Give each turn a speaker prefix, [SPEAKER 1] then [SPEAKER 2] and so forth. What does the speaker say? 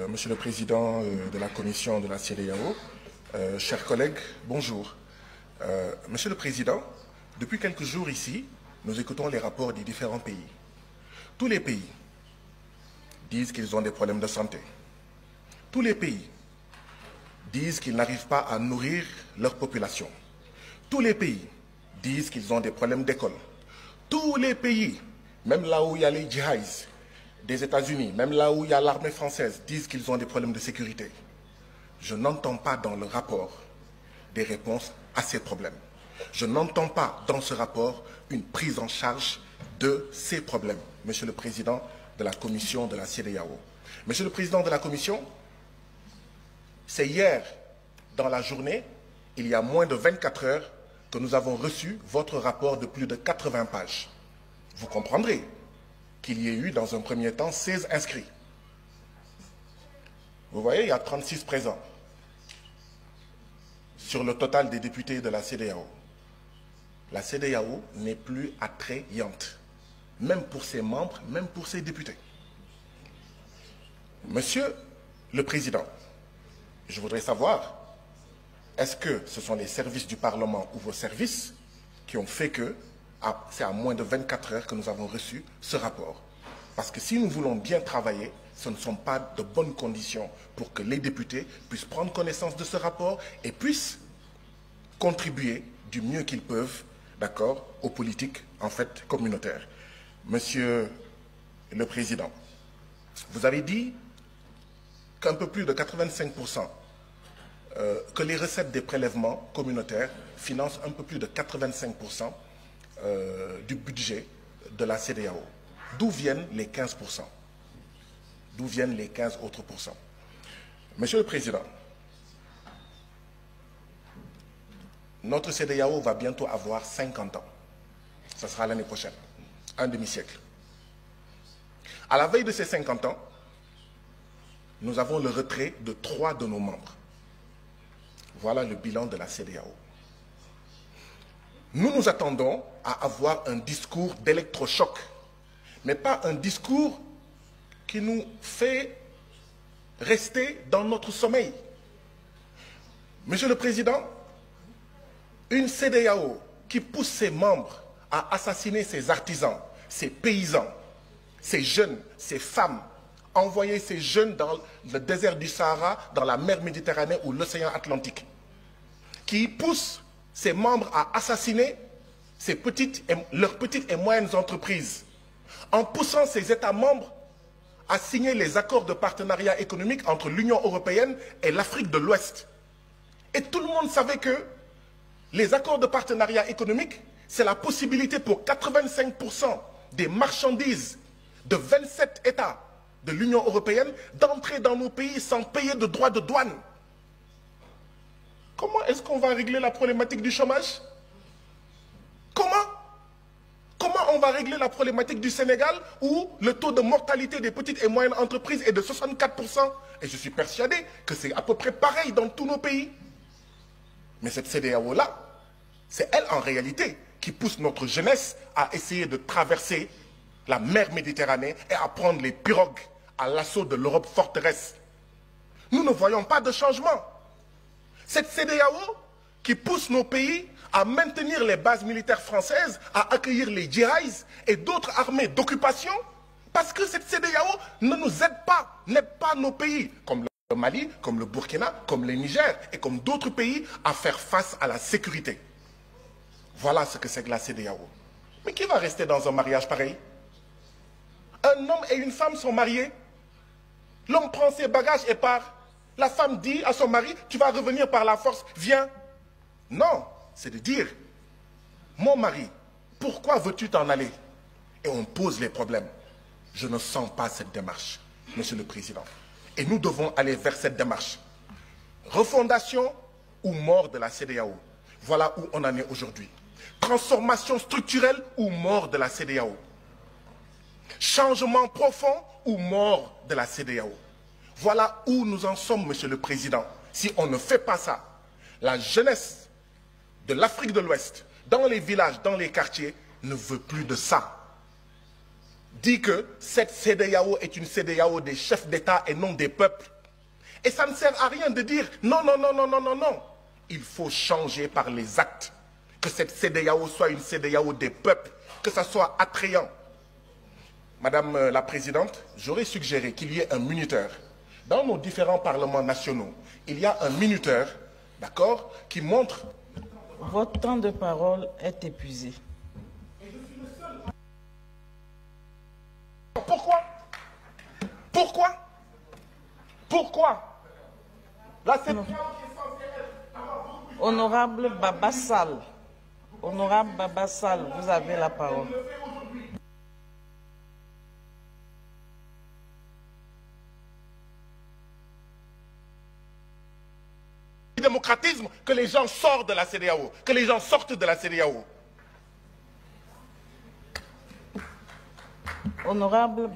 [SPEAKER 1] Monsieur le Président de la Commission de la CEDEAO, chers collègues, bonjour. Monsieur le Président, depuis quelques jours ici, nous écoutons les rapports des différents pays. Tous les pays disent qu'ils ont des problèmes de santé. Tous les pays disent qu'ils n'arrivent pas à nourrir leur population. Tous les pays disent qu'ils ont des problèmes d'école. Tous les pays, même là où il y a les djihadistes des États-Unis, même là où il y a l'armée française, disent qu'ils ont des problèmes de sécurité. Je n'entends pas dans le rapport des réponses à ces problèmes. Je n'entends pas dans ce rapport une prise en charge de ces problèmes. Monsieur le Président de la Commission de la CEDEAO. Monsieur le Président de la Commission, c'est hier, dans la journée, il y a moins de 24 heures, que nous avons reçu votre rapport de plus de 80 pages. Vous comprendrez qu'il y ait eu, dans un premier temps, 16 inscrits. Vous voyez, il y a 36 présents sur le total des députés de la CEDEAO. La CEDEAO n'est plus attrayante, même pour ses membres, même pour ses députés. Monsieur le Président, je voudrais savoir, est-ce que ce sont les services du Parlement ou vos services qui ont fait que c'est à moins de 24 heures que nous avons reçu ce rapport? Parce que si nous voulons bien travailler, ce ne sont pas de bonnes conditions pour que les députés puissent prendre connaissance de ce rapport et puissent contribuer du mieux qu'ils peuvent, d'accord, aux politiques en fait communautaires. Monsieur le Président, vous avez dit qu'un peu plus de 85%, que les recettes des prélèvements communautaires financent un peu plus de 85% du budget de la CEDEAO. D'où viennent les 15%? D'où viennent les 15 autres pourcents? Monsieur le Président, notre CEDEAO va bientôt avoir 50 ans. Ce sera l'année prochaine, un demi-siècle. À la veille de ces 50 ans, nous avons le retrait de 3 de nos membres. Voilà le bilan de la CEDEAO. Nous nous attendons à avoir un discours d'électrochoc, mais pas un discours qui nous fait rester dans notre sommeil. Monsieur le Président, une CEDEAO qui pousse ses membres à assassiner ses artisans, ses paysans, ses jeunes, ses femmes, envoyer ces jeunes dans le désert du Sahara, dans la mer Méditerranée ou l'océan Atlantique, qui pousse ses membres à assassiner leurs petites et moyennes entreprises, en poussant ces États membres à signer les accords de partenariat économique entre l'Union européenne et l'Afrique de l'Ouest. Et tout le monde savait que les accords de partenariat économique, c'est la possibilité pour 85% des marchandises de 27 États de l'Union européenne d'entrer dans nos pays sans payer de droits de douane. Comment est-ce qu'on va régler la problématique du chômage? Comment on va régler la problématique du Sénégal où le taux de mortalité des petites et moyennes entreprises est de 64%? Et je suis persuadé que c'est à peu près pareil dans tous nos pays. Mais cette CEDEAO-là, c'est elle en réalité qui pousse notre jeunesse à essayer de traverser la mer Méditerranée et à prendre les pirogues à l'assaut de l'Europe forteresse. Nous ne voyons pas de changement. Cette CEDEAO qui pousse nos pays à maintenir les bases militaires françaises, à accueillir les djihadistes et d'autres armées d'occupation, parce que cette CEDEAO ne nous aide pas, n'aide pas nos pays, comme le Mali, comme le Burkina, comme le Niger et comme d'autres pays, à faire face à la sécurité. Voilà ce que c'est que la CEDEAO. Mais qui va rester dans un mariage pareil? Un homme et une femme sont mariés. L'homme prend ses bagages et part. La femme dit à son mari, tu vas revenir par la force, viens. Non, c'est de dire, mon mari, pourquoi veux-tu t'en aller? Et on pose les problèmes. Je ne sens pas cette démarche, Monsieur le Président. Et nous devons aller vers cette démarche. Refondation ou mort de la CEDEAO. Voilà où on en est aujourd'hui. Transformation structurelle ou mort de la CEDEAO. Changement profond ou mort de la CEDEAO. Voilà où nous en sommes, Monsieur le Président. Si on ne fait pas ça, la jeunesse de l'Afrique de l'Ouest, dans les villages, dans les quartiers, ne veut plus de ça. dit que cette CEDEAO est une CEDEAO des chefs d'État et non des peuples. Et ça ne sert à rien de dire non, non, non, non, non, non, non. Il faut changer par les actes. Que cette CEDEAO soit une CEDEAO des peuples, que ça soit attrayant. Madame la Présidente, j'aurais suggéré qu'il y ait un minuteur. Dans nos différents parlements nationaux, il y a un minuteur, d'accord, qui montre...
[SPEAKER 2] Votre temps de parole est épuisé.
[SPEAKER 1] Pourquoi? Pourquoi? Pourquoi? Là, c'est...
[SPEAKER 2] Honorable Baba Sall, Honorable Baba Sall, vous avez la parole.
[SPEAKER 1] Démocratisme, que les gens sortent de la CEDEAO, que les gens sortent de la CEDEAO.
[SPEAKER 2] Honorable